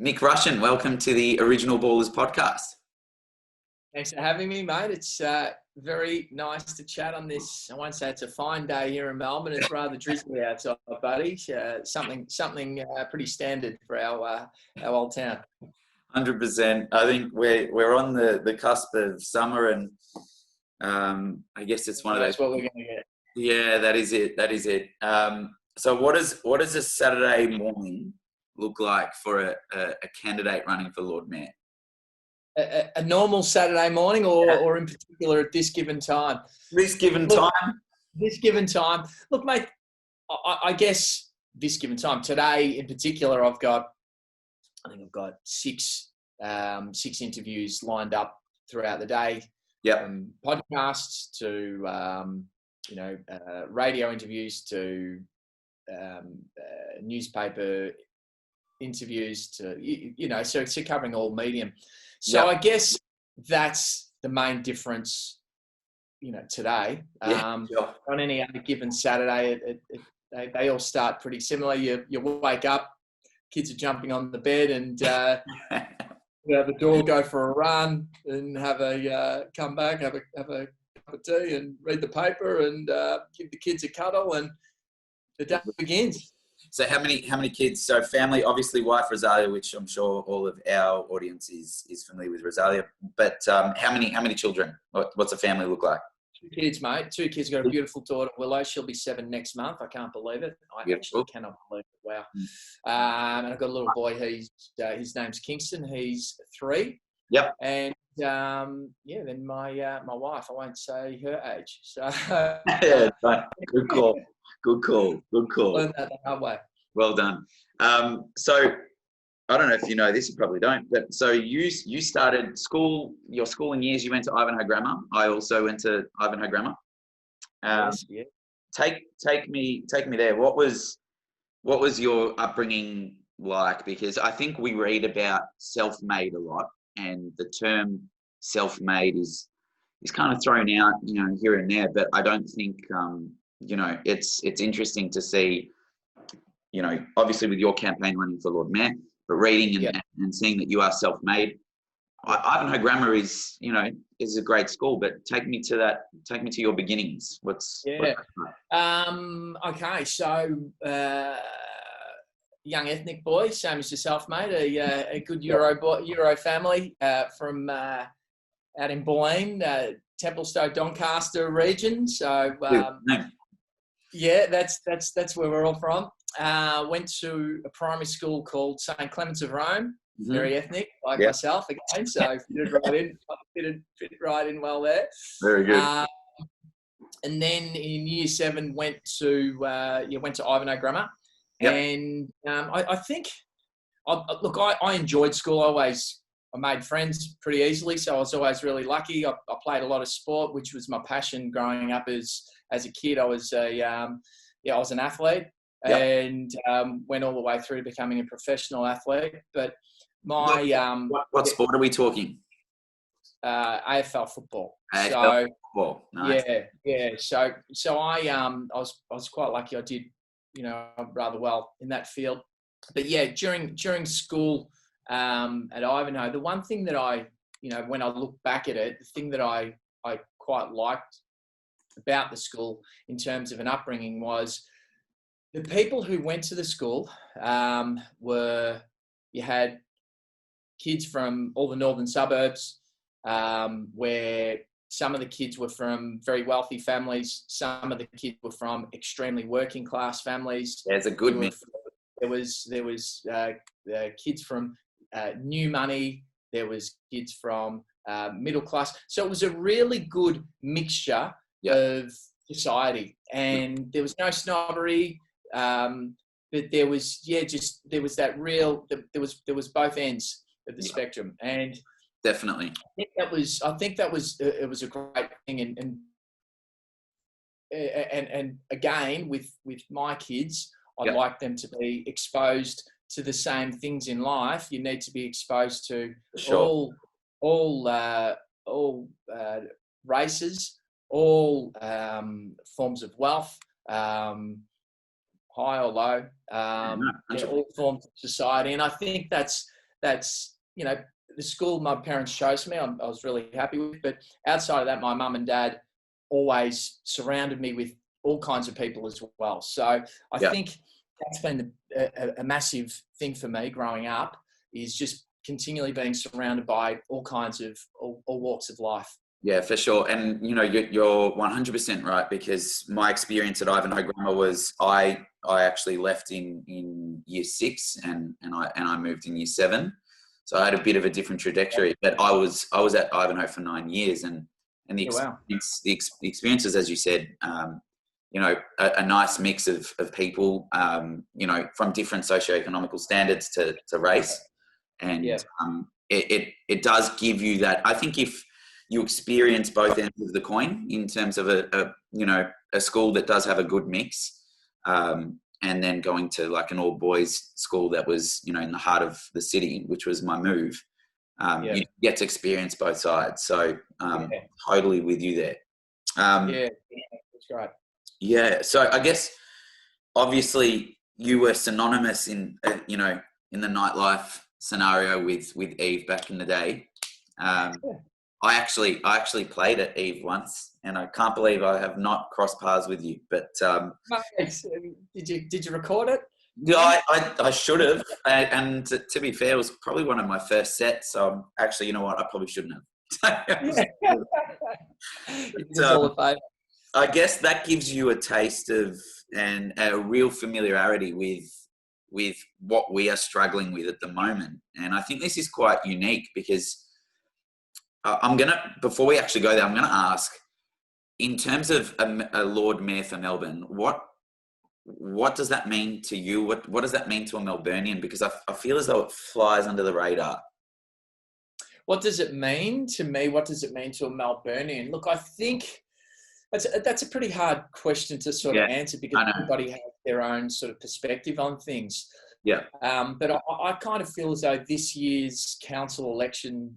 Nick Russian, welcome to the Original Ballers podcast. Thanks for having me, mate. It's very nice to chat on this. I won't say it's a fine day here in Melbourne. It's rather drizzly outside, buddy. Something pretty standard for our old town. 100%. I think we're on the cusp of summer, and I guess it's one of those. That's what we're going to get. Yeah, that is it. That is it. So what does a Saturday morning look like for a candidate running for Lord Mayor? A normal Saturday morning, or in particular at this given time? This given time. Look, mate, I guess this given time. Today in particular, I've got six interviews lined up throughout the day. Yeah. From podcasts to radio interviews to newspaper interviews to so covering all medium. So I guess that's the main difference, today. On any other given Saturday, they all start pretty similar. You wake up, kids are jumping on the bed, and the door, go for a run, and come back, have a cup of tea, and read the paper, and give the kids a cuddle, and the day begins. So how many kids? So family, obviously wife Rosalia, which I'm sure all of our audience is familiar with Rosalia. But how many children? What's a family look like? 2 kids, mate. 2 kids. Got a beautiful daughter, Willow. She'll be 7 next month. I can't believe it. I actually cannot believe it. Wow. And I've got a little boy. His name's Kingston. He's 3. Yep. And then my wife. I won't say her age. So yeah, right. Good call. Learned that the hard way. Well done. So I don't know if you know this, you probably don't, but so you started school, your schooling years, you went to Ivanhoe Grammar. I also went to Ivanhoe Grammar. Yes, yeah. Take me there. What was your upbringing like? Because I think we read about self-made a lot, and the term self-made is kind of thrown out, here and there, but I don't think it's interesting to see, obviously with your campaign running for Lord Mayor, but reading and seeing that you are self-made. Ivanhoe Grammar is a great school, but take me to your beginnings. Okay, so young ethnic boy, same as yourself, mate. A good Euro family from out in Bulleen, Templestowe, Doncaster region. So that's where we're all from. Went to a primary school called St. Clements of Rome. Mm-hmm. Very ethnic, like myself again. So fit right in well there. Very good. And then in year 7 went to Ivanhoe Grammar. Yep. And I think I enjoyed school. I made friends pretty easily, so I was always really lucky. I played a lot of sport, which was my passion growing up as a kid. I was I was an athlete. Yep. And went all the way through to becoming a professional athlete. But what sport are we talking? AFL football. AFL football. Nice. Yeah. So I was quite lucky. I did rather well in that field. But during school at Ivanhoe, the one thing that I when I look back at it, the thing that I quite liked about the school in terms of an upbringing was the people who went to the school you had kids from all the northern suburbs, where some of the kids were from very wealthy families. Some of the kids were from extremely working class families. There's a good mix. There was kids from new money. There was kids from middle class. So it was a really good mixture of society, and there was no snobbery. But there was that real. There was both ends of the spectrum, and definitely. I think that was it was a great thing, and again with my kids, I'd like them to be exposed to the same things in life. You need to be exposed to all races, all forms of wealth. High or low, all forms of society. And I think that's that's, the school my parents chose for me, I was really happy with. But outside of that, my mum and dad always surrounded me with all kinds of people as well. So I think that's been a massive thing for me growing up, is just continually being surrounded by all kinds of all walks of life. Yeah, for sure. And you're 100% right, because my experience at Ivanhoe Grammar was I actually left in year 6 and I moved in year 7. So I had a bit of a different trajectory, but I was at Ivanhoe for 9 years, and the experiences, as you said, a nice mix of people, from different socioeconomical standards to race. And it does give you that. I think if you experience both ends of the coin in terms of a school that does have a good mix, and then going to like an all boys school that was, in the heart of the city, which was my move, you get to experience both sides. So totally with you there. That's great. Yeah. So I guess obviously you were synonymous in the nightlife scenario with Eve back in the day. I actually played at Eve once, and I can't believe I have not crossed paths with you. But did you record it? Yeah, I should have. And to be fair, it was probably one of my first sets. So actually, you know what? I probably shouldn't have. I guess that gives you a taste of and a real familiarity with what we are struggling with at the moment. And I think this is quite unique, because before we actually go there, I'm going to ask, in terms of a Lord Mayor for Melbourne, what does that mean to you? What does that mean to a Melburnian? Because I feel as though it flies under the radar. What does it mean to me? What does it mean to a Melburnian? Look, I think that's a pretty hard question to sort of answer, because everybody has their own sort of perspective on things. Yeah. But I kind of feel as though this year's council election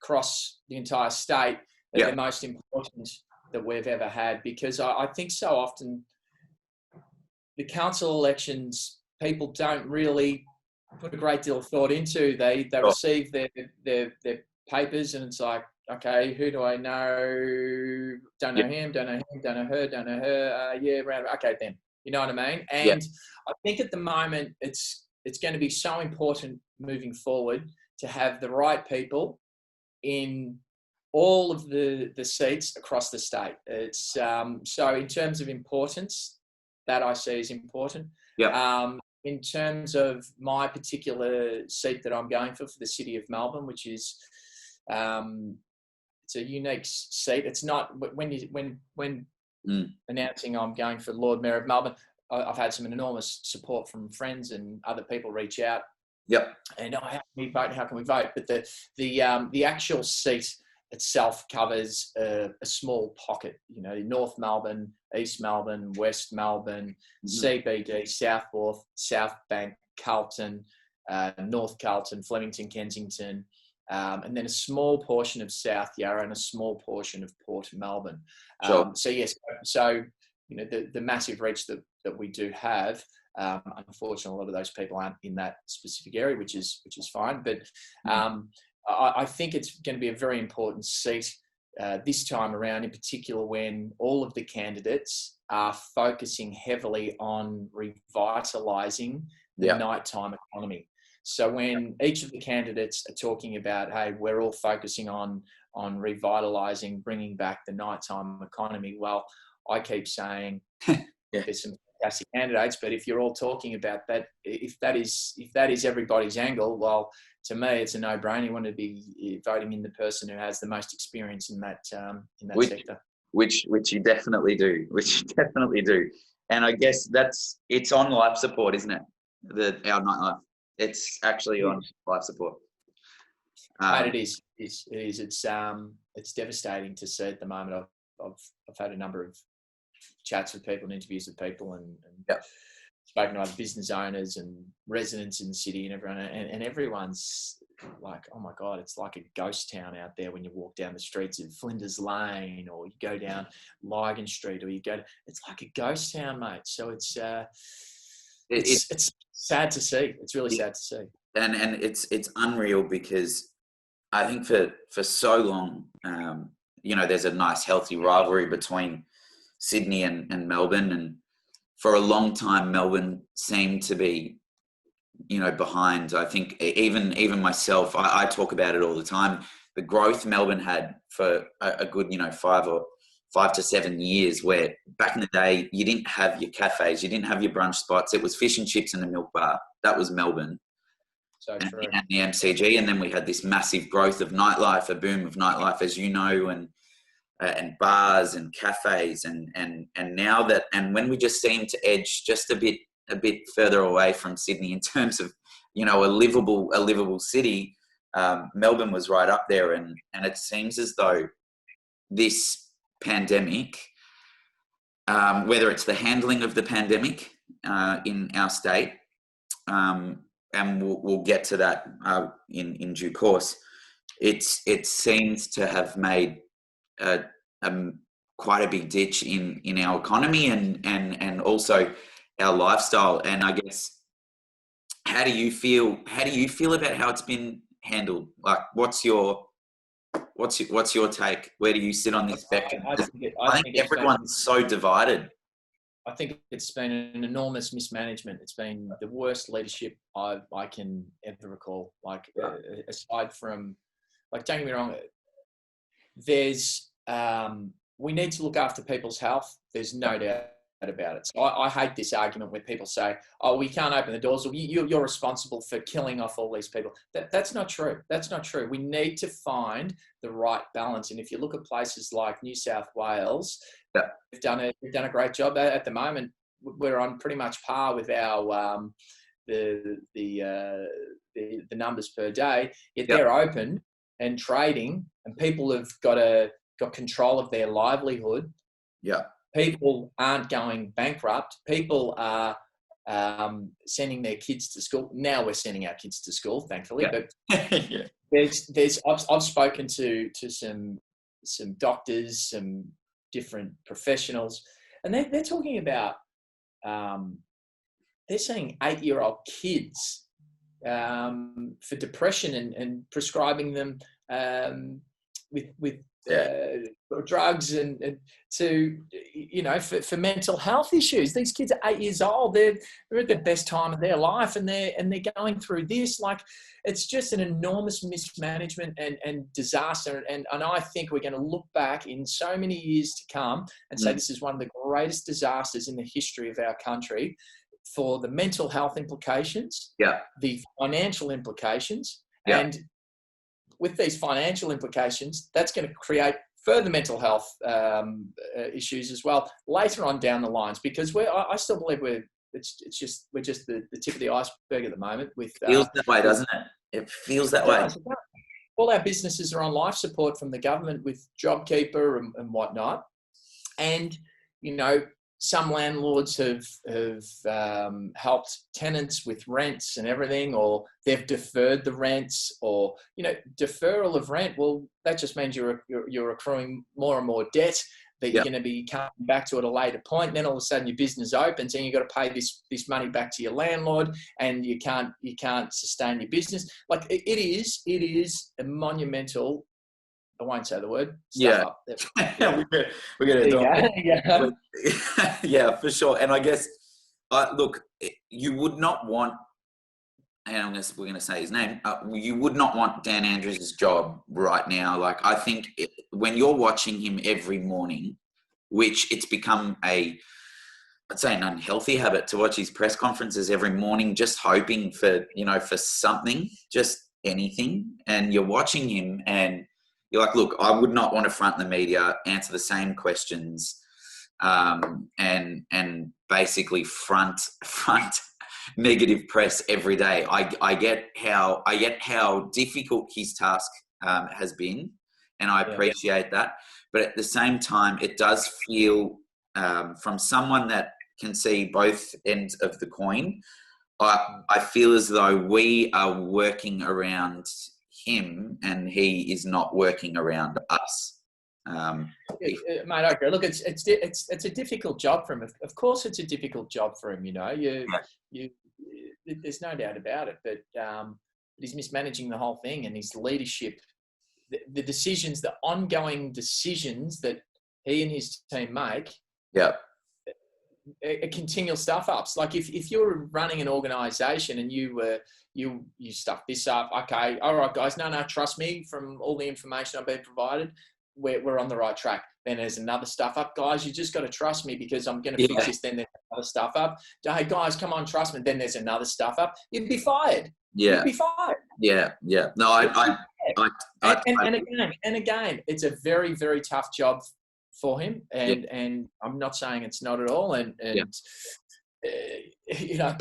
across the entire state are the most important that we've ever had, because I think so often the council elections, people don't really put a great deal of thought into. They receive their papers, and it's like, okay, who do I know? Don't know him, don't know him, don't know her, don't know her. Right. Okay, then. You know what I mean? And I think at the moment it's going to be so important moving forward to have the right people in all of the seats across the state. It's so in terms of importance, that I see is important. In terms of my particular seat that I'm going for the city of Melbourne, which is it's a unique seat. It's not when announcing I'm going for Lord Mayor of Melbourne, I've had some enormous support from friends and other people reach out. And how can we vote? But the actual seat itself covers a small pocket, North Melbourne, East Melbourne, West Melbourne, CBD, Southport, South Bank, Carlton, North Carlton, Flemington, Kensington, and then a small portion of South Yarra and a small portion of Port Melbourne. So the massive reach that we do have. Unfortunately, a lot of those people aren't in that specific area, which is fine. But I think it's going to be a very important seat this time around, in particular when all of the candidates are focusing heavily on revitalising the nighttime economy. So when each of the candidates are talking about, hey, we're all focusing on revitalising, bringing back the nighttime economy, well, I keep saying there's some fantastic candidates, but if you're all talking about that, if that is everybody's angle, well, to me, it's a no-brainer. You want to be voting in the person who has the most experience in that sector. Which you definitely do. And I guess it's on life support, isn't it? Our nightlife. It's actually on life support. It is. It's devastating to see at the moment. I've had a number of chats with people and interviews with people and spoken to other business owners and residents in the city and everyone, and everyone's like, oh my God, it's like a ghost town out there when you walk down the streets of Flinders Lane, or you go down Lygon Street, or it's like a ghost town, mate. So it's sad to see. It's really sad to see. and it's unreal because I think for so long, there's a nice healthy rivalry between Sydney and Melbourne, and for a long time Melbourne seemed to be behind. I think even myself, I talk about it all the time. The growth Melbourne had for a good 5 to 7 years, where back in the day you didn't have your cafes, you didn't have your brunch spots. It was fish and chips and a milk bar. That was Melbourne. So true. And the MCG, and then we had this massive growth of nightlife, a boom of nightlife, as you know, and bars and cafes, and now that, and when we just seem to edge just a bit further away from Sydney in terms of a livable city, Melbourne was right up there, and it seems as though this pandemic, whether it's the handling of the pandemic in our state, and we'll get to that in due course. It seems to have made quite a big ditch in our economy and also our lifestyle. And I guess, how do you feel about how it's been handled? Like, what's your take? Where do you sit on this spectrum? I think everyone's so divided. I think it's been an enormous mismanagement. It's been the worst leadership I can ever recall. Like, aside from, like, don't get me wrong, there's we need to look after people's health. There's no doubt about it. So I hate this argument where people say, "Oh, we can't open the doors, or you're responsible for killing off all these people." That's not true. That's not true. We need to find the right balance. And if you look at places like New South Wales, we've done a great job at the moment. We're on pretty much par with our the numbers per day. Yet they're open and trading, and people have got control of their livelihood. Yeah. People aren't going bankrupt. People are sending their kids to school. Now we're sending our kids to school, thankfully. Yeah. But I've spoken to some doctors, some different professionals, and they're talking about they're seeing 8-year-old kids for depression and prescribing them with drugs and to for mental health issues. These kids are 8 years old. They're at the best time of their life, and they're going through this. Like, it's just an enormous mismanagement and disaster. And I think we're going to look back in so many years to come and say this is one of the greatest disasters in the history of our country, for the mental health implications, the financial implications, and with these financial implications, that's going to create further mental health issues as well later on down the lines. Because I still believe we're just the tip of the iceberg at the moment. It feels that way, doesn't it? It feels that way. All our businesses are on life support from the government with JobKeeper and whatnot, and some landlords have helped tenants with rents and everything, or they've deferred the rents, or deferral of rent. Well, that just means you're accruing more and more debt that you're going to be coming back to at a later point. And then all of a sudden your business opens and you've got to pay this money back to your landlord, and you can't sustain your business. Like, it is a monumental. I won't say the word. We're going to yeah, for sure. And I guess, look, you would not want, and we're going to say his name, you would not want Dan Andrews' job right now. Like, I think when you're watching him every morning, which it's become I'd say an unhealthy habit to watch his press conferences every morning, just hoping for something, just anything. And you're watching him and you're like, look, I would not want to front the media, answer the same questions, and basically front negative press every day. I get how difficult his task has been, and I appreciate that. But at the same time, it does feel, from someone that can see both ends of the coin, I feel as though we are working around him and he is not working around us. Mate, okay. Look, it's a difficult job for him. Of course, it's a difficult job for him. there's no doubt about it. But he's mismanaging the whole thing, and his leadership, the decisions, the ongoing decisions that he and his team make. Yeah. A continual stuff ups. Like if you're running an organization and you stuff this up, okay, all right, guys, no, trust me, from all the information I've been provided, we're on the right track. Then there's another stuff up, guys. You just got to trust me because I'm going to fix this. Then there's another stuff up. Hey, guys, come on, trust me. Then there's another stuff up. You'd be fired. Yeah. You'd be fired. Yeah. Yeah. No, and again, it's a very, very tough job for him, and I'm not saying it's not at all, and you know,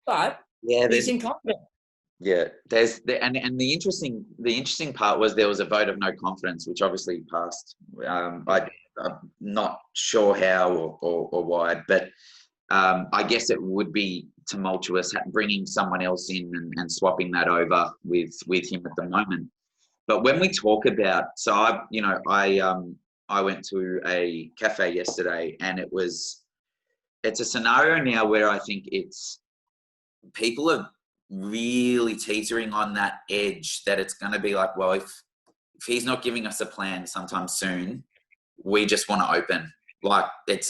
but he's incompetent. Yeah, and the interesting part was there was a vote of no confidence, which obviously passed. I'm not sure how or why, but I guess it would be tumultuous bringing someone else in and swapping that over with him at the moment. But when we talk about, so I went to a cafe yesterday, and it's a scenario now where I think people are really teetering on that edge that it's going to be like, well, if he's not giving us a plan sometime soon, we just want to open. Like it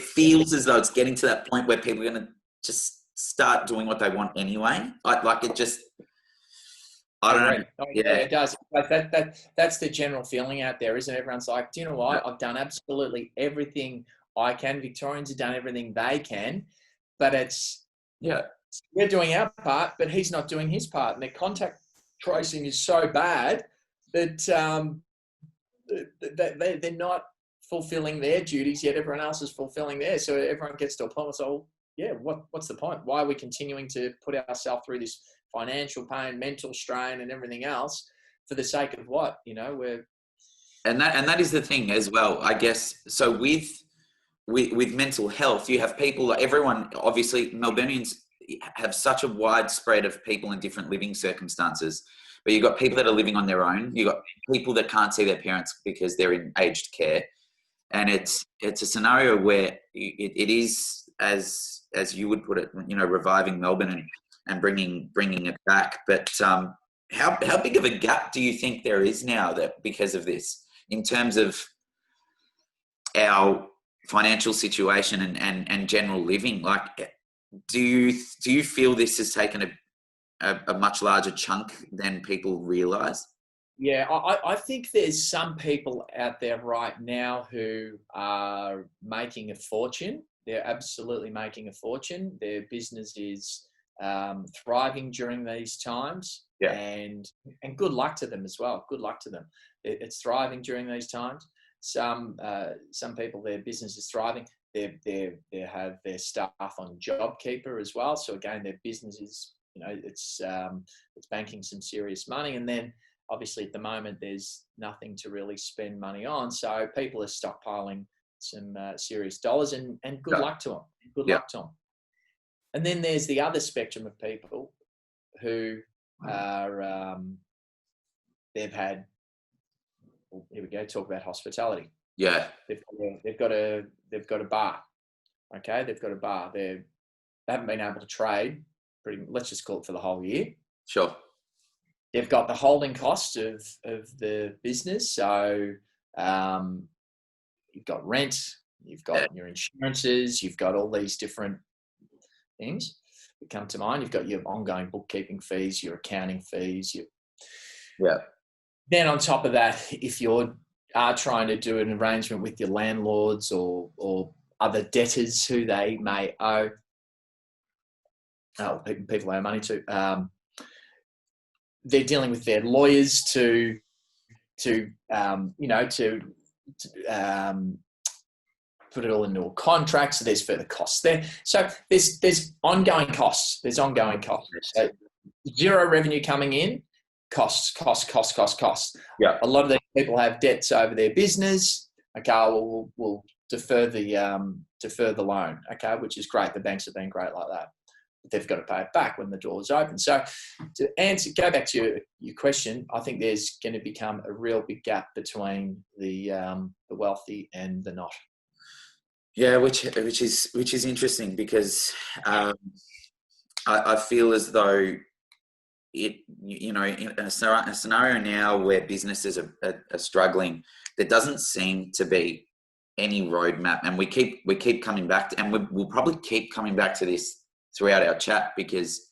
feels as though it's getting to that point where people are going to just start doing what they want anyway. Like it just, I don't know. Yeah, it does. Like that's the general feeling out there, isn't it? Everyone's like, do you know what? I've done absolutely everything I can. Victorians have done everything they can, but we're doing our part, but he's not doing his part. And their contact tracing is so bad that they're not fulfilling their duties, yet everyone else is fulfilling theirs. So everyone gets to a point where what's the point? Why are we continuing to put ourselves through this financial pain, mental strain, and everything else for the sake of what? You know, and that is the thing as well, I guess. So with mental health, you have people, everyone, obviously Melburnians have such a widespread of people in different living circumstances, but you've got people that are living on their own. You've got people that can't see their parents because they're in aged care. And it's a scenario where it is, as you would put it, you know, reviving Melbourne and bringing it back. But how big of a gap do you think there is now that because of this, in terms of our financial situation and general living? Like, do you feel this has taken a much larger chunk than people realise? Yeah, I think there's some people out there right now who are making a fortune. They're absolutely making a fortune. Their business is thriving during these times, and good luck to them as well. Good luck to them. It's thriving during these times. Some people, their business is thriving. They have their staff on JobKeeper as well. So again, their business is, you know, it's banking some serious money, and then obviously at the moment there's nothing to really spend money on. So people are stockpiling some serious dollars, and good luck to them. Good luck to them. And then there's the other spectrum of people who are they've had. Well, here we go. Talk about hospitality. Yeah, they've got a bar. Okay, they've got a bar. They haven't been able to trade. Let's just call it for the whole year. Sure. They've got the holding cost of the business. So you've got rent, you've got your insurances, you've got all these different things that come to mind. You've got your ongoing bookkeeping fees, your accounting fees. Then on top of that, if you are trying to do an arrangement with your landlords or other debtors who they may owe, people they owe money to, they're dealing with their lawyers to put it all into a contract. So there's further costs there. So there's ongoing costs. So zero revenue coming in, costs. Yeah. A lot of these people have debts over their business. Okay, we'll defer the loan. Okay, which is great. The banks have been great like that. They've got to pay it back when the door's open. So to go back to your question, I think there's going to become a real big gap between the wealthy and the not. Yeah, which is interesting because I feel as though in a scenario now where businesses are struggling, there doesn't seem to be any roadmap, and we keep coming back to, and we'll probably keep coming back to this throughout our chat, because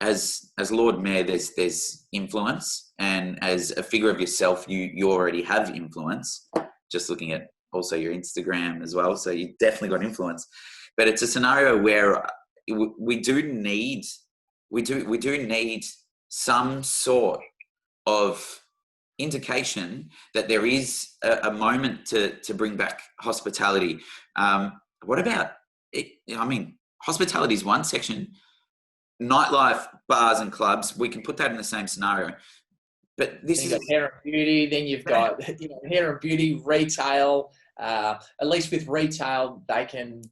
as Lord Mayor, there's influence, and as a figure of yourself, you already have influence. Just looking at also your Instagram as well, so you definitely got influence. But it's a scenario where we do need some sort of indication that there is a moment to bring back hospitality. What about it? I mean, hospitality is one section. Nightlife, bars and clubs, we can put that in the same scenario. But this is hair and beauty. Then you've got hair and beauty, retail. At least with retail, they can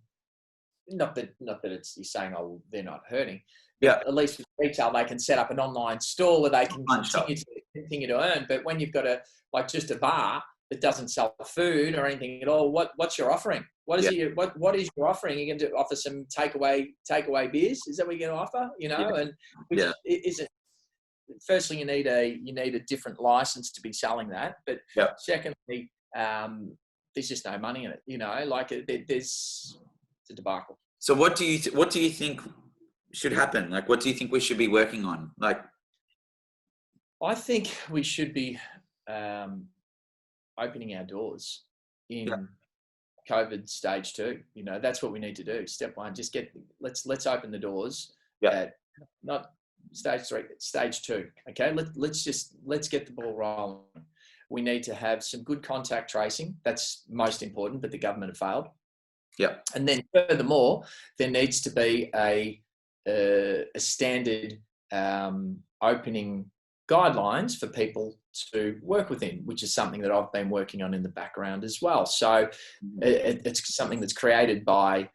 not that it's you're saying they're not hurting. Yeah. At least with retail, they can set up an online store where they can continue to earn. But when you've got just a bar that doesn't sell food or anything at all, what's your offering? What is your offering? You're going to offer some takeaway beers? Is that what you're going to offer? And which isn't. Firstly, you need a different license to be selling that. But secondly, there's just no money in it. There's a debacle. So what do you think should happen? Like, what do you think we should be working on? Like, I think we should be opening our doors in COVID stage 2. That's what we need to do. Step 1, just let's open the doors. Not stage 3, stage 2. Okay, let's get the ball rolling. We need to have some good contact tracing. That's most important, but the government have failed. Yeah. And then furthermore, there needs to be a standard opening guidelines for people to work within, which is something that I've been working on in the background as well. So it's something that's created by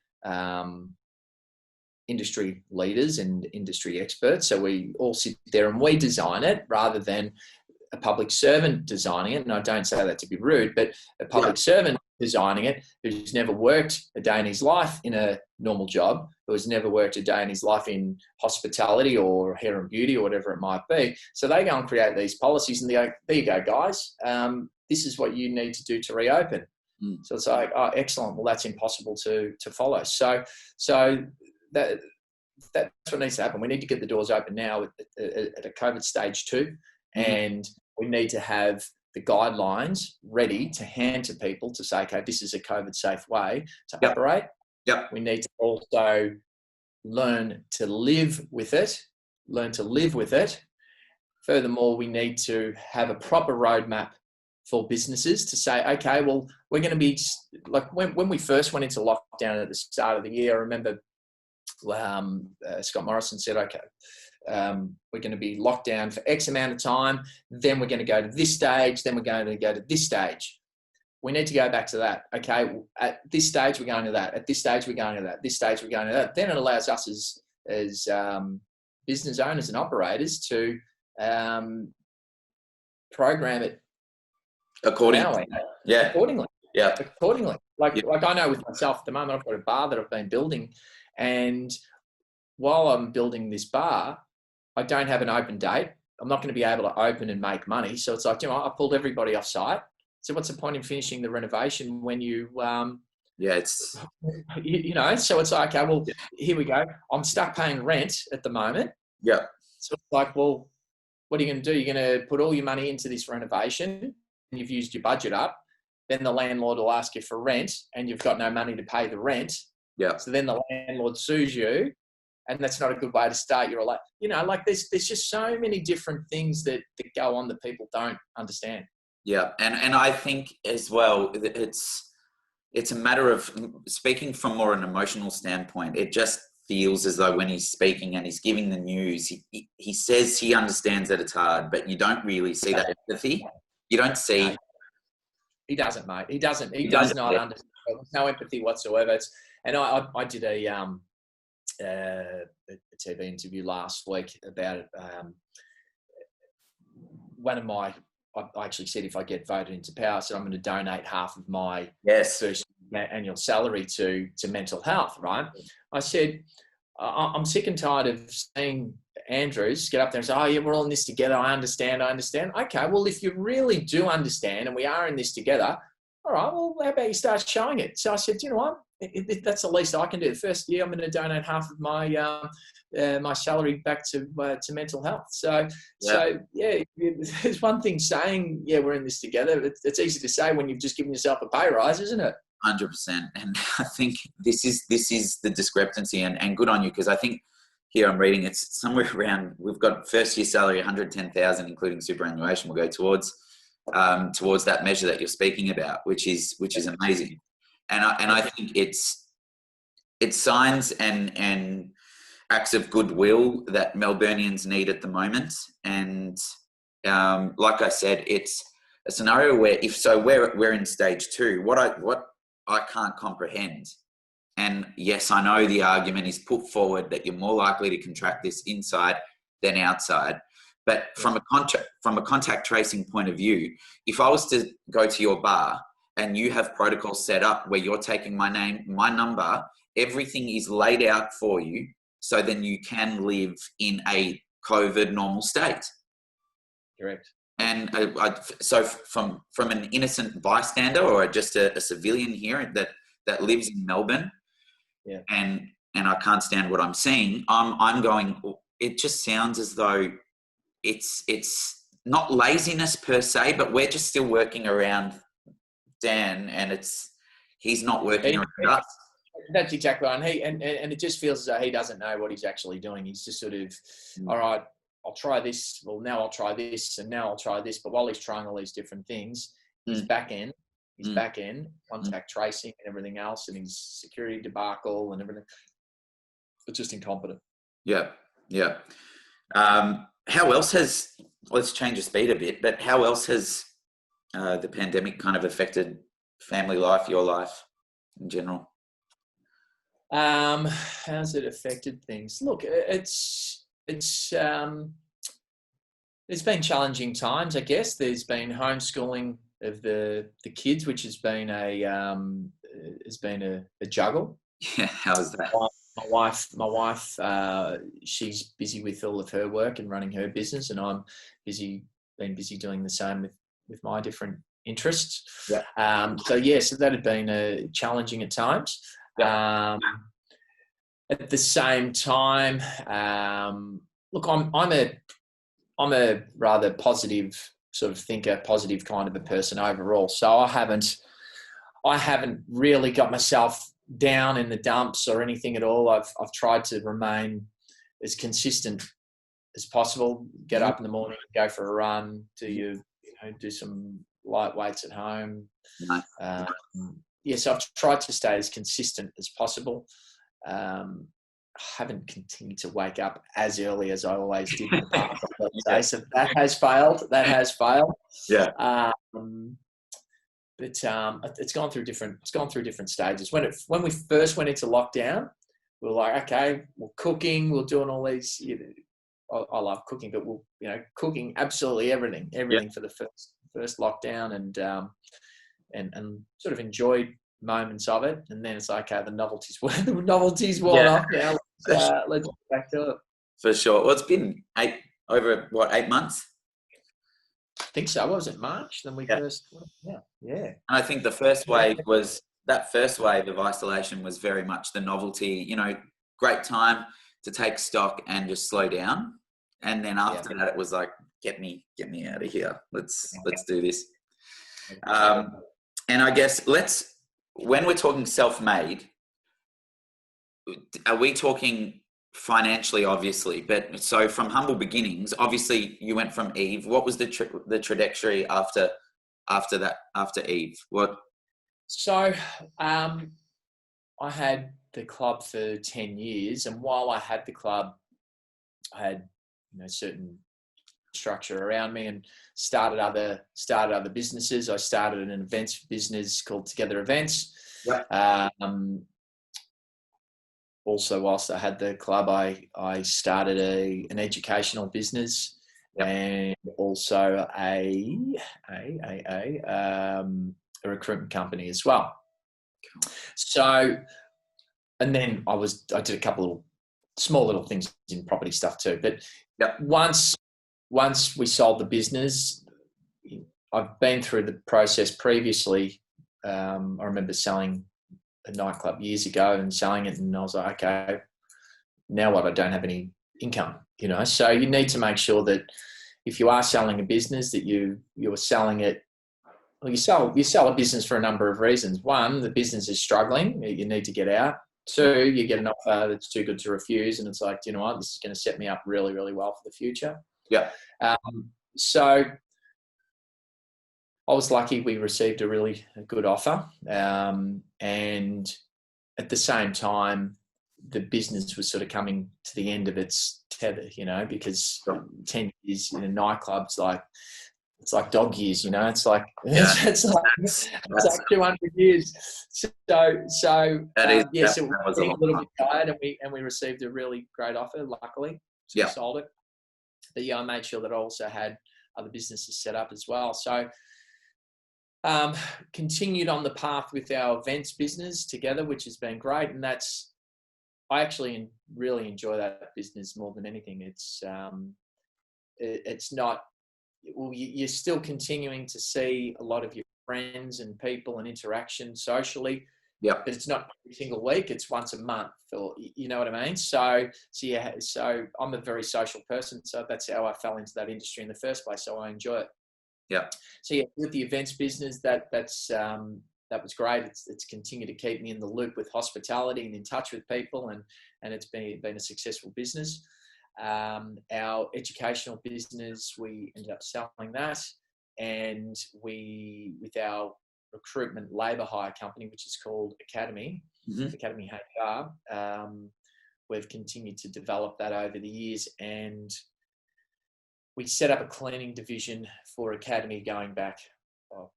industry leaders and industry experts. So we all sit there and we design it rather than a public servant designing it. And I don't say that to be rude, but a public servant designing it who's never worked a day in his life in a normal job, who has never worked a day in his life in hospitality or hair and beauty or whatever it might be. So they go and create these policies and they go, there you go, guys. This is what you need to do to reopen. So it's like, oh, excellent. Well, that's impossible to follow. So that's what needs to happen. We need to get the doors open now at a COVID stage 2, and we need to have the guidelines ready to hand to people to say, okay, this is a COVID safe way to operate. Yep. We need to also learn to live with it. Furthermore, we need to have a proper roadmap for businesses to say, okay, well, we're going to be like when we first went into lockdown at the start of the year, I remember Scott Morrison said, okay, we're going to be locked down for X amount of time. Then we're going to go to this stage. Then we're going to go to this stage. We need to go back to that. Okay, at this stage, we're going to that. At this stage, we're going to that. This stage, we're going to that. Then it allows us as business owners and operators to program it accordingly. Accordingly. Yeah. Accordingly. Like I know with myself at the moment, I've got a bar that I've been building, and while I'm building this bar, I don't have an open date. I'm not going to be able to open and make money. So it's like, I pulled everybody off site. So what's the point in finishing the renovation when you, so it's like, okay, well, here we go. I'm stuck paying rent at the moment. Yeah. So it's like, well, what are you going to do? You're going to put all your money into this renovation and you've used your budget up. Then the landlord will ask you for rent and you've got no money to pay the rent. Yeah. So then the landlord sues you, and that's not a good way to start your life. There's just so many different things that go on that people don't understand. Yeah. And I think as well, it's a matter of speaking from more an emotional standpoint. It just feels as though when he's speaking and he's giving the news, he says he understands that it's hard, but you don't really see that empathy. You don't see. No, he doesn't, mate. He does not understand. There's no empathy whatsoever. I did a TV interview last week about one of my. I actually said if I get voted into power, so I'm going to donate half of my first annual salary to mental health, right? I said, I'm sick and tired of seeing Andrews get up there and say, oh yeah, we're all in this together. I understand. Okay, well, if you really do understand and we are in this together, all right, well, how about you start showing it? So I said, you know what? That's the least I can do. The first year, I'm going to donate half of my my salary back to mental health. So yeah, there's one thing saying, yeah, we're in this together. It's easy to say when you've just given yourself a pay rise, isn't it? 100%. And I think this is the discrepancy, and good on you, because I think here I'm reading it's somewhere around, we've got first year salary 110,000 including superannuation will go towards that measure that you're speaking about, which is amazing. And I think it's signs and acts of goodwill that Melburnians need at the moment. And like I said, it's a scenario where we're in stage 2. What I can't comprehend, and yes, I know the argument is put forward that you're more likely to contract this inside than outside. But from a contact tracing point of view, if I was to go to your bar and you have protocols set up where you're taking my name, my number, everything is laid out for you, so then you can live in a COVID normal state. Correct. And so from an innocent bystander or just a civilian here that lives in Melbourne, and I can't stand what I'm seeing, I'm going, it just sounds as though it's not laziness per se, but we're just still working around Dan, and he's not working around us. That's exactly right. And it just feels as though he doesn't know what he's actually doing. He's just sort of, all right, I'll try this. Well, now I'll try this, and now I'll try this. But while he's trying all these different things, his back end, contact tracing and everything else, and his security debacle and everything, it's just incompetent. Yeah. How else let's change the speed a bit, but how else has the pandemic kind of affected family life, your life in general? How's it affected things? Look, it's been challenging times, I guess. There's been homeschooling of the kids, which has been a juggle. Yeah, how's that? My wife, she's busy with all of her work and running her business, and I'm been busy doing the same with my different interests. Yeah. So that had been challenging at times. Yeah. At the same time, look, I'm a rather positive sort of thinker, positive kind of a person overall. So I haven't really got myself down in the dumps or anything at all. I've tried to remain as consistent as possible. Get up in the morning, go for a run, do some light weights at home. Nice. So I've tried to stay as consistent as possible. I haven't continued to wake up as early as I always did in the past. So that has failed. Yeah. But it's gone through different stages. When we first went into lockdown, we were like, okay, we're cooking, we're doing all these. I love cooking, but cooking absolutely everything for the first lockdown, and sort of enjoyed moments of it. And then it's like, okay, the novelty's worn off now. Let's get back to it. For sure. Well, it's been 8 months? I think so. What was it, March? Then we first. Yeah. And I think the first wave of isolation was very much the novelty. Great time to take stock and just slow down. And then after that, it was like, get me out of here. Let's do this. And I guess when we're talking self-made, are we talking financially, obviously? But so from humble beginnings, obviously you went from Eve. What was the trajectory after Eve? What? So I had the club for 10 years, and while I had the club, I had certain structure around me and started other businesses. I started an events business called Together Events. Yep. Also, whilst I had the club, I started an educational business. Yep. And also a recruitment company as well. So, and then I did a couple of small little things in property stuff too. But once we sold the business, I've been through the process previously. I remember selling a nightclub years ago and selling it, and I was like, okay, now what? I don't have any income, So you need to make sure that if you are selling a business, that you're selling it. Well, you sell a business for a number of reasons. One, the business is struggling; you need to get out. Two, you get an offer that's too good to refuse, and it's like, you know what, this is going to set me up really, really well for the future. Yeah. So I was lucky we received a really good offer. And at the same time, the business was sort of coming to the end of its tether, because 10 years in a nightclub's it's like dog years, it's like, it's like 200 years. So it was a little bit tired, and we received a really great offer, luckily. So we sold it. But I made sure that I also had other businesses set up as well. So continued on the path with our events business together, which has been great. And I actually really enjoy that business more than anything. It's not, well, you're still continuing to see a lot of your friends and people and interaction socially. Yeah. But it's not every single week. It's once a month, or you know what I mean? So I'm a very social person. So that's how I fell into that industry in the first place. So I enjoy it. Yeah. So with the events business, that was great. It's continued to keep me in the loop with hospitality and in touch with people, and it's been a successful business. Our educational business, we ended up selling that, and with our recruitment labour hire company, which is called Academy HR, we've continued to develop that over the years, and we set up a cleaning division for Academy going back a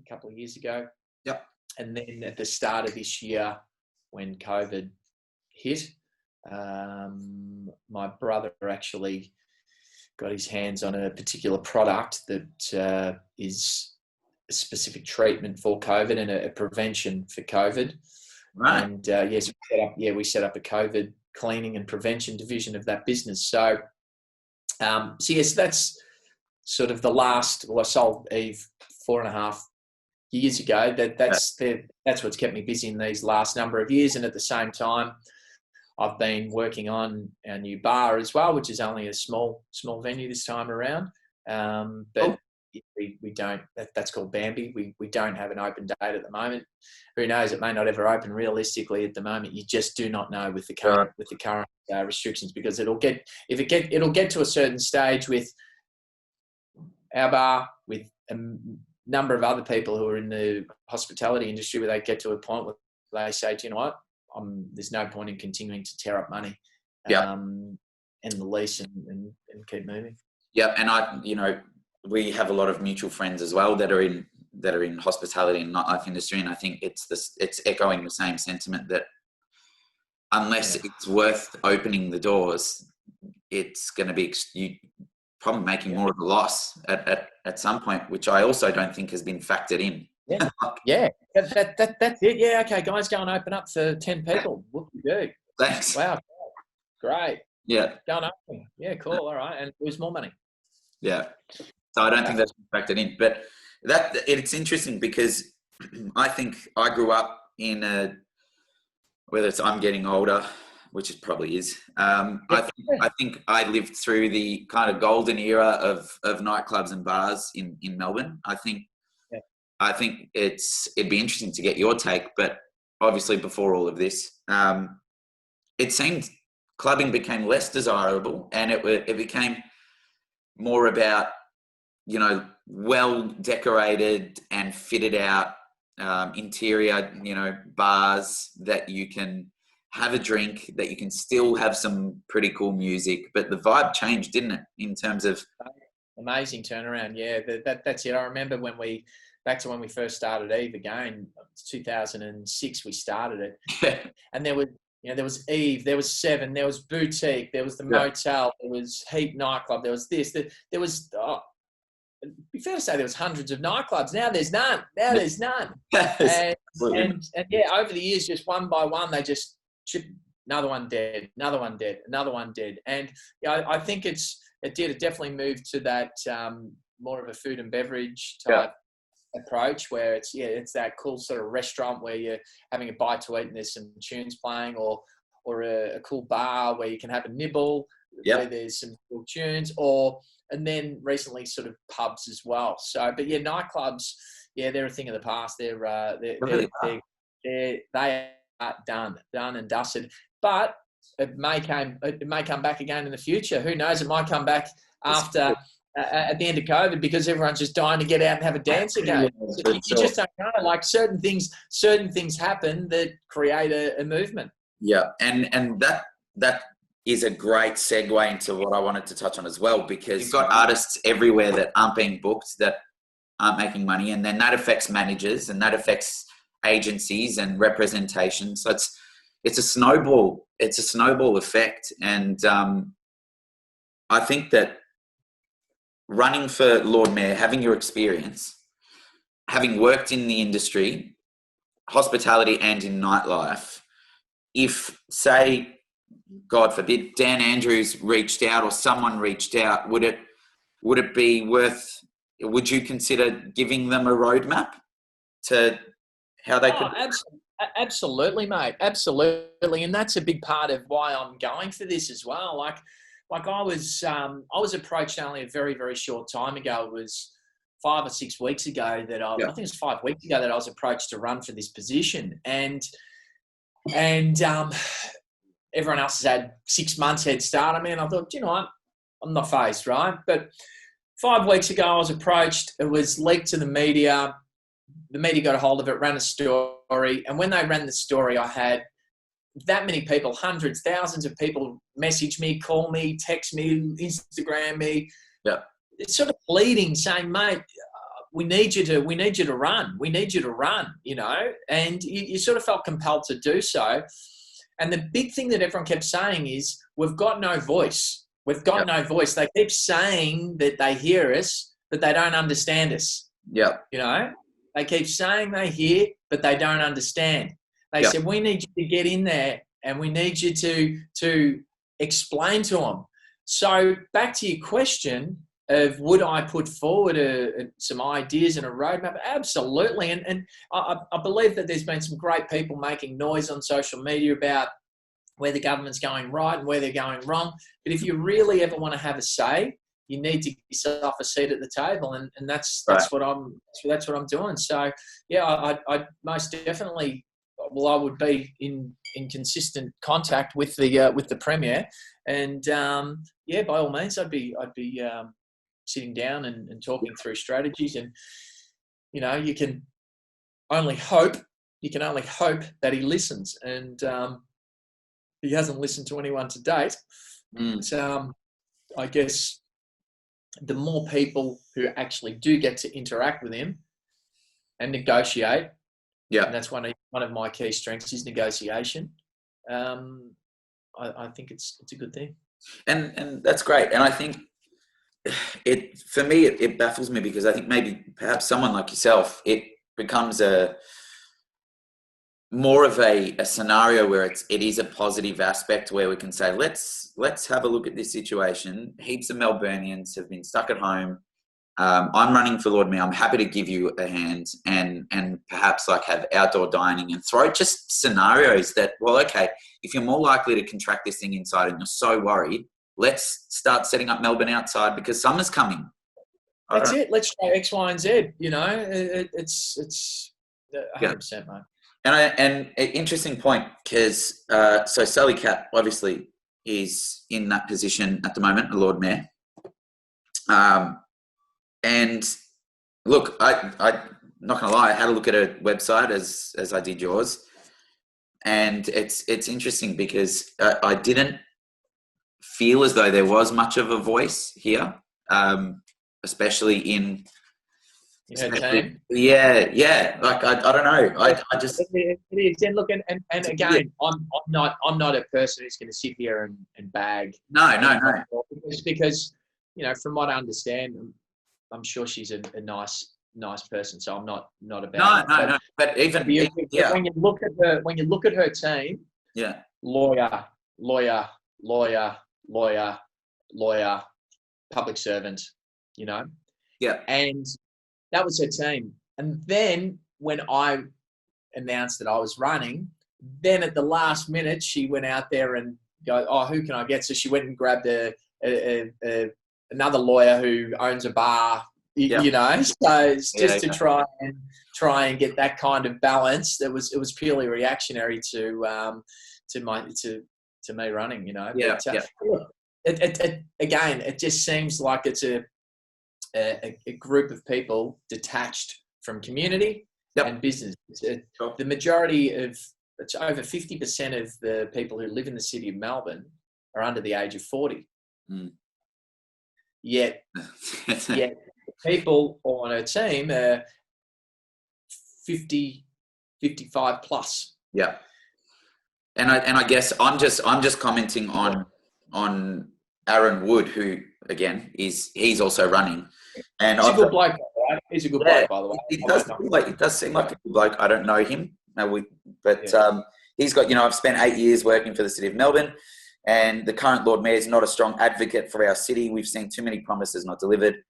couple of years ago. Yep. And then at the start of this year, when COVID hit, my brother actually got his hands on a particular product that is a specific treatment for COVID and a prevention for COVID. Right. And we set up a COVID cleaning and prevention division of that business. So yes, that's sort of the last. Well, I sold Eve 4.5 years ago. That's what's kept me busy in these last number of years. And at the same time, I've been working on our new bar as well, which is only a small venue this time around. But we don't. That's called Bambi. We don't have an open date at the moment. Who knows? It may not ever open. Realistically, at the moment, you just do not know with the current restrictions, because it'll get to a certain stage with our bar, with a number of other people who are in the hospitality industry, where they get to a point where they say, do you know what? There's no point in continuing to tear up money, end the lease and keep moving. Yeah, and we have a lot of mutual friends as well that are in hospitality and nightlife industry, and I think it's echoing the same sentiment that unless it's worth opening the doors, it's going to be probably making more of a loss at some point, which I also don't think has been factored in. Yeah, that's it. Yeah, okay, guys, go and open up for 10 people. What do you do? Thanks. Wow, great. Yeah. Go and open. Yeah, cool. All right, and lose more money. Yeah. So I don't think that's been factored in, but it's interesting because I think I grew up in whether it's I'm getting older, which it probably is. I think I lived through the kind of golden era of nightclubs and bars in Melbourne. I think it'd be interesting to get your take, but obviously before all of this, it seemed clubbing became less desirable, and it became more about, well decorated and fitted out interior, bars that you can have a drink, that you can still have some pretty cool music, but the vibe changed, didn't it? In terms of amazing turnaround. Yeah, that's it. I remember back to when we first started Eve again, 2006, we started it. And there was Eve, there was Seven, there was Boutique, there was the Motel, there was Heat Nightclub, there was this, there was it'd be fair to say there was hundreds of nightclubs. Now there's none. Now there's none. Yes, And yeah, over the years, just one by one, they just chip another one dead, another one dead, another one dead. And yeah, I think it definitely moved to that more of a food and beverage type approach, where it's that cool sort of restaurant where you're having a bite to eat and there's some tunes playing, or a cool bar where you can have a nibble where there's some cool tunes, and then recently sort of pubs as well. So, but yeah, nightclubs, they're a thing of the past. They are done and dusted. But it may come back again in the future. Who knows? It might come back after at the end of COVID, because everyone's just dying to get out and have a dance again. You just don't know. Like certain things happen that create a movement. Yeah, and that is a great segue into what I wanted to touch on as well, because you've got artists everywhere that aren't being booked, that aren't making money, and then that affects managers, and that affects agencies and representation. So it's a snowball effect. And I think that running for Lord Mayor, having your experience, having worked in the industry, hospitality and in nightlife, if, say, God forbid, Dan Andrews reached out or someone reached out, would it be worth, would you consider giving them a roadmap to how they could? Absolutely, mate. Absolutely. And that's a big part of why I'm going for this as well. Like I was approached only a very, very short time ago. It was 5 or 6 weeks ago that I think it was 5 weeks ago that I was approached to run for this position. And everyone else has had 6 months head start. I mean, I thought, you know what, I'm not phased, right? But 5 weeks ago, I was approached. It was leaked to the media. The media got a hold of it, ran a story. And when they ran the story, I had that many people, hundreds, thousands of people message me, call me, text me, Instagram me. Yeah. It's sort of pleading, saying, mate, we need you to run. We need you to run, you know, and you sort of felt compelled to do so. And the big thing that everyone kept saying is, we've got no voice. We've got no voice. They keep saying that they hear us, but they don't understand us. Yeah. You know, they keep saying they hear, but they don't understand. They said, we need you to get in there and we need you to explain to them. So back to your question of, would I put forward some ideas and a roadmap? Absolutely. And I believe that there's been some great people making noise on social media about where the government's going right and where they're going wrong. But if you really ever want to have a say, you need to give yourself a seat at the table. And that's what I'm doing. So yeah, I most definitely, I would be in consistent contact with the Premier, and by all means, I'd be sitting down and talking through strategies. And you know, you can only hope that he listens, and he hasn't listened to anyone to date. So I guess the more people who actually do get to interact with him and negotiate. Yeah, and that's one of my key strengths is negotiation. I think it's a good thing, and that's great. And I think it baffles me, because I think maybe perhaps someone like yourself, it becomes more of a scenario where it is a positive aspect, where we can say, let's have a look at this situation. Heaps of Melburnians have been stuck at home. I'm running for Lord Mayor. I'm happy to give you a hand, and perhaps like have outdoor dining and throw just scenarios that, well, okay, if you're more likely to contract this thing inside and you're so worried, let's start setting up Melbourne outside because summer's coming. That's it. Let's try X, Y, and Z. You know, it's 100%, mate. And an interesting point, because so Sally Cat obviously is in that position at the moment, the Lord Mayor. And look, I'm not going to lie, I had a look at her website as I did yours. And it's interesting because I didn't feel as though there was much of a voice here, especially in her team. Yeah. Like I don't know. I just it is. And look, and again, I'm not a person who's going to sit here and bag. No. Because you know, from what I understand, I'm sure she's a nice person. So I'm not about No, it. no, no. But even yeah, when you look at her team, yeah, lawyer, public servant, you know, yeah, and that was her team. And then when I announced that I was running, then at the last minute she went out there and go, oh, who can I get? So she went and grabbed another lawyer who owns a bar, yeah, you know. So it's just yeah, to try and get that kind of balance. It was purely reactionary to me running, you know. yeah, But yeah. again, it just seems like it's a group of people detached from community and business. Sure. The majority of, it's over 50% of the people who live in the city of Melbourne are under the age of 40. Mm. Yet people on her team are 50, 55 plus. Yeah. And I guess I'm just commenting on Aaron Wood, who again he's also running. And he's a good bloke, right? He's a good bloke, by the way. It does seem like a good bloke. I don't know him, he's got, I've spent 8 years working for the City of Melbourne, and the current Lord Mayor is not a strong advocate for our city. We've seen too many promises not delivered,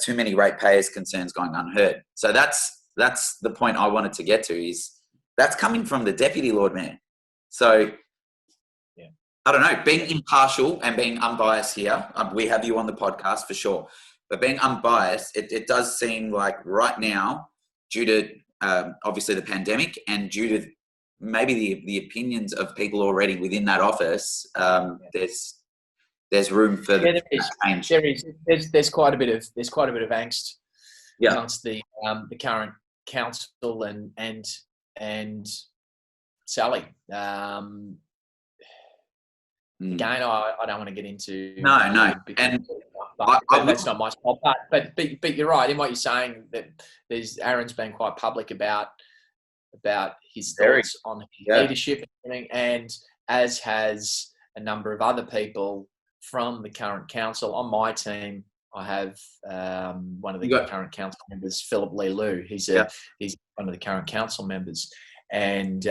too many ratepayers' concerns going unheard. So that's the point I wanted to get to, is that's coming from the Deputy Lord Mayor. So I don't know, being impartial and being unbiased here, we have you on the podcast for sure, but being unbiased, it does seem like right now, due to obviously the pandemic and due to maybe the opinions of people already within that office, there's room for change. There's quite a bit of angst amongst the current council and Sally. Again, I don't want to get into no, but that's not my fault. But you're right in what you're saying, that Aaron's been quite public about his thoughts on his leadership and everything, and as has a number of other people from the current council. On my team, I have one of the current council members, Philip Lee Lou. He's one of the current council members, and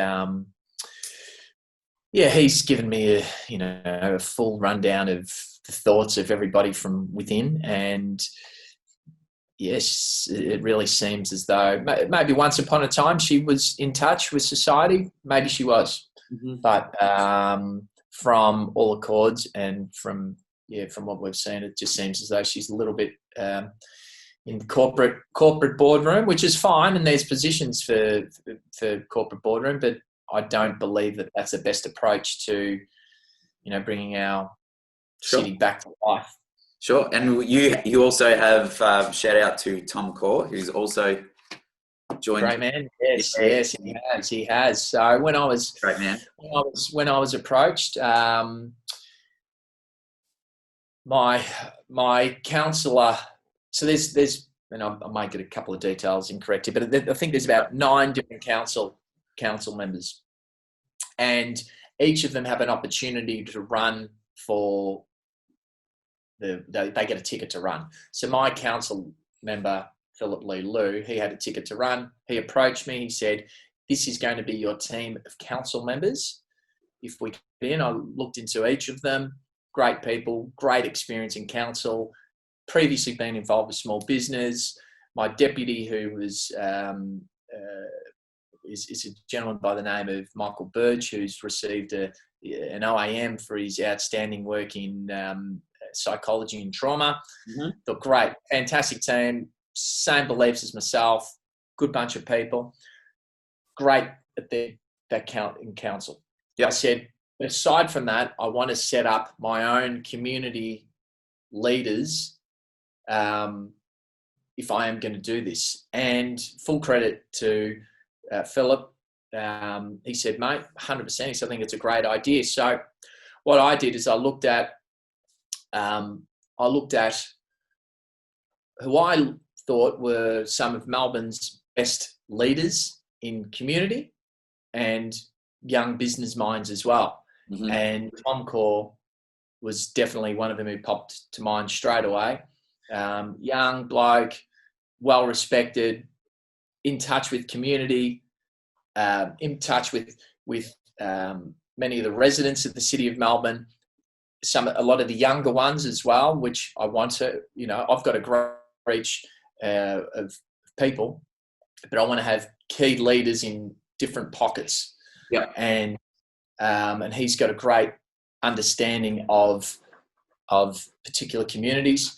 he's given me a full rundown of the thoughts of everybody from within. And yes, it really seems as though maybe once upon a time she was in touch with society. Maybe she was, but from all accords and from what we've seen, it just seems as though she's a little bit in the corporate boardroom, which is fine, and there's positions for corporate boardroom, but I don't believe that that's the best approach to, bringing our city back to life. Sure. And you also have shout out to Tom Core, who's also joined. Great man. Yes, he has. So when I was great man, when I was approached, my councillor. So there's and I might get a couple of details incorrect here, but I think there's about 9 different council members, and each of them have an opportunity to run for they get a ticket to run. So my council member, Philip Lee Lou, he had a ticket to run. He approached me. He said, "This is going to be your team of council members. If we get in," I looked into each of them. Great people, great experience in council, previously been involved with small business. My deputy, who was is a gentleman by the name of Michael Burge, who's received an OAM for his outstanding work in psychology and trauma. They're great, fantastic team, same beliefs as myself, good bunch of people, great at that count in council. I said, aside from that, I want to set up my own community leaders if I am going to do this. And full credit to Philip. He said, "Mate, 100%." He said, "I think it's a great idea." So what I did is I looked at who I thought were some of Melbourne's best leaders in community and young business minds as well. And Tom Core was definitely one of them who popped to mind straight away. young bloke, well respected, in touch with community, in touch with many of the residents of the city of Melbourne, a lot of the younger ones as well, which I want to, I've got a great reach of people, but I want to have key leaders in different pockets. Yeah. And he's got a great understanding of particular communities,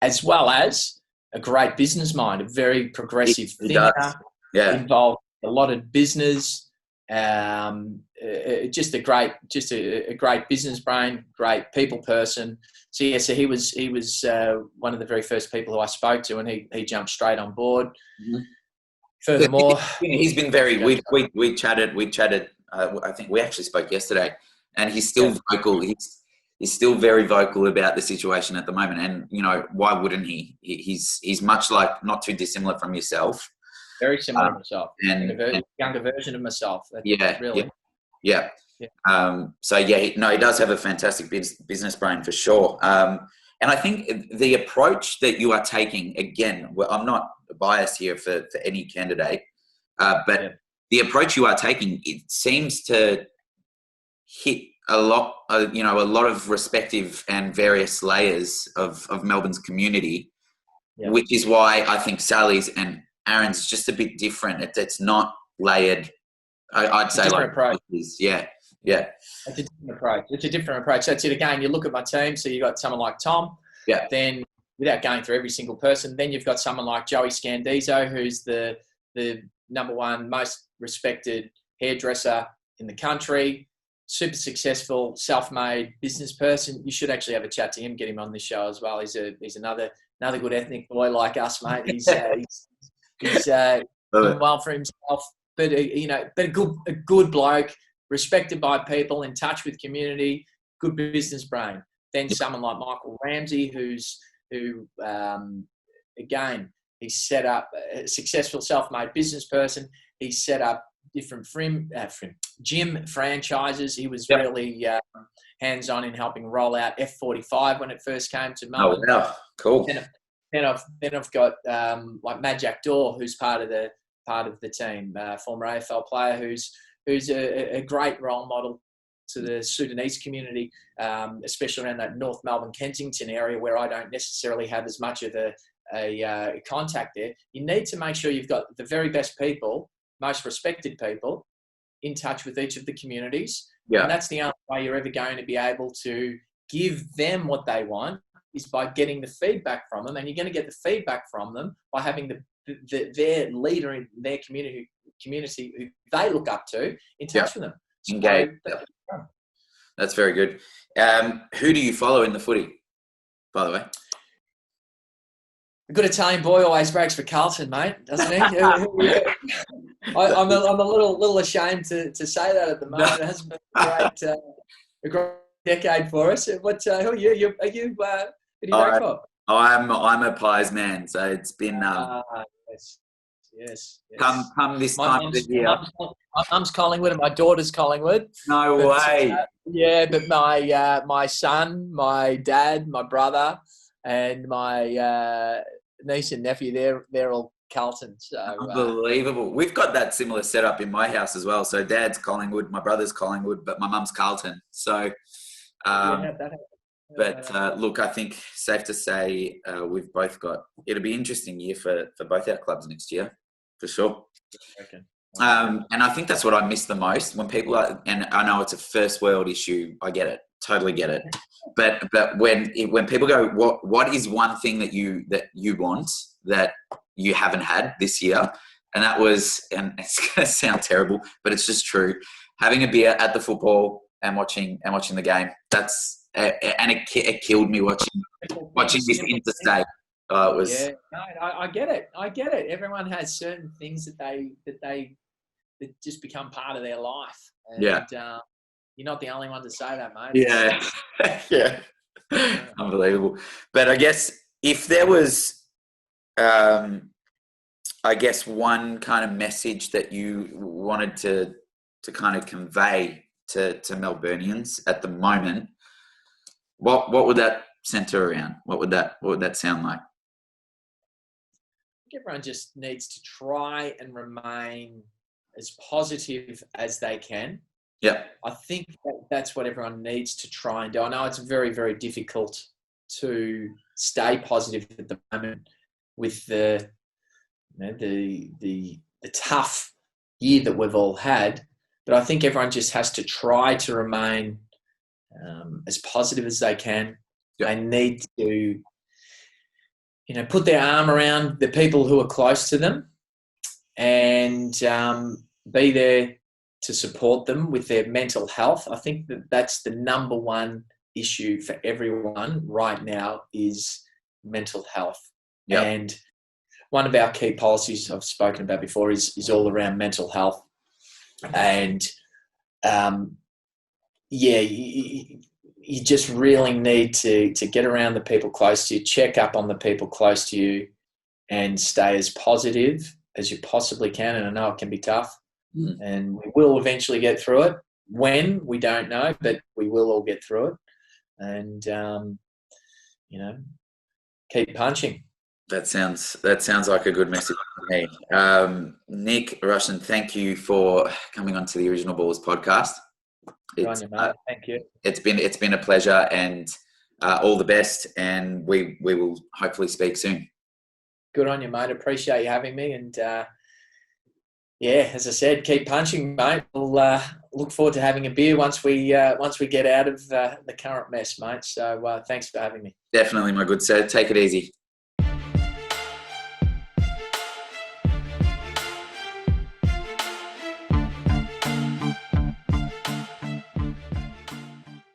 as well as a great business mind, a very progressive thinker, involved in a lot of business, just a great business brain, great people person. So yeah, so he was one of the very first people who I spoke to, and he jumped straight on board. Mm-hmm. Furthermore, he's been very. We chatted. I think we actually spoke yesterday, and he's still vocal. He's still very vocal about the situation at the moment, and why wouldn't he? He's much like, not too dissimilar from yourself. Very similar to myself, and a younger version of myself. Really. Yeah. So yeah, he does have a fantastic business brain for sure. And I think the approach that you are taking, again, I'm not biased here for any candidate, but the approach you are taking, it seems to hit a lot of respective and various layers of Melbourne's community, which is why I think Sally's and Aaron's is just a bit different. It's not layered. I'd say like approach. Yeah. It's a different approach. That's it again. You look at my team, so you got someone like Tom. Yeah. Then, without going through every single person, then you've got someone like Joey Scandizo, who's the number one most respected hairdresser in the country, super successful, self-made business person. You should actually have a chat to him, get him on this show as well. He's another good ethnic boy like us, mate. He's doing well for himself, but a good bloke, respected by people, in touch with community, good business brain. Then someone like Michael Ramsey, who again, he's set up a successful self-made business person. He's set up different gym franchises. He was really hands-on in helping roll out F45 when it first came to Melbourne. Oh, wow. Cool. Then I've got like Majak Dor, who's part of the team, former AFL player, who's a great role model to the Sudanese community, especially around that North Melbourne, Kensington area, where I don't necessarily have as much of a contact there. You need to make sure you've got the very best people, most respected people, in touch with each of the communities. Yeah. And that's the only way you're ever going to be able to give them what they want, is by getting the feedback from them. And you're going to get the feedback from them by having their leader in their community who they look up to in touch with them. Engage. That's very good. Who do you follow in the footy, by the way? A good Italian boy always breaks for Carlton, mate, doesn't he? I'm a little ashamed to say that at the moment. It hasn't been a great decade for us. But who are you? Who do you vote for? I'm a Pies man, so it's been yes. Come this time of the year. My mum's Collingwood and my daughter's Collingwood. No way. But my son, my dad, my brother, and my niece and nephew, they're all Carlton. So unbelievable. We've got that similar setup in my house as well. So dad's Collingwood, my brother's Collingwood, but my mum's Carlton. So look, I think safe to say we've both got. It'll be an interesting year for both our clubs next year, for sure. And I think that's what I miss the most when people are. And I know it's a first world issue. I get it, totally get it. But when people go, what is one thing that you want that you haven't had this year? And that was, and it's going to sound terrible, but it's just true. Having a beer at the football and watching the game. That's. And it killed me watching this interstate. It was. Yeah, no, I get it. Everyone has certain things that just become part of their life. And, you're not the only one to say that, mate. Yeah. Unbelievable. But I guess if there was, one kind of message that you wanted to kind of convey to Melburnians at the moment. What would that center around? What would that sound like? Everyone just needs to try and remain as positive as they can. Yeah. I think that's what everyone needs to try and do. I know it's very, very difficult to stay positive at the moment with the tough year that we've all had, but I think everyone just has to try to remain as positive as they can. Yep. They need to, put their arm around the people who are close to them and be there to support them with their mental health. I think that's the number one issue for everyone right now is mental health. Yep. And one of our key policies I've spoken about before is all around mental health. And you just really need to get around the people close to you, check up on the people close to you, and stay as positive as you possibly can. And I know it can be tough. And we will eventually get through it. When, we don't know, but we will all get through it. And, keep punching. That sounds like a good message to me. Nick Russian, thank you for coming on to the Original Ballers podcast. Thank you. It's been a pleasure, and all the best, and we will hopefully speak soon. Good on you, mate. Appreciate you having me, and as I said, keep punching, mate. We'll look forward to having a beer once we get out of the current mess, mate. So thanks for having me. Definitely, my good sir. Take it easy.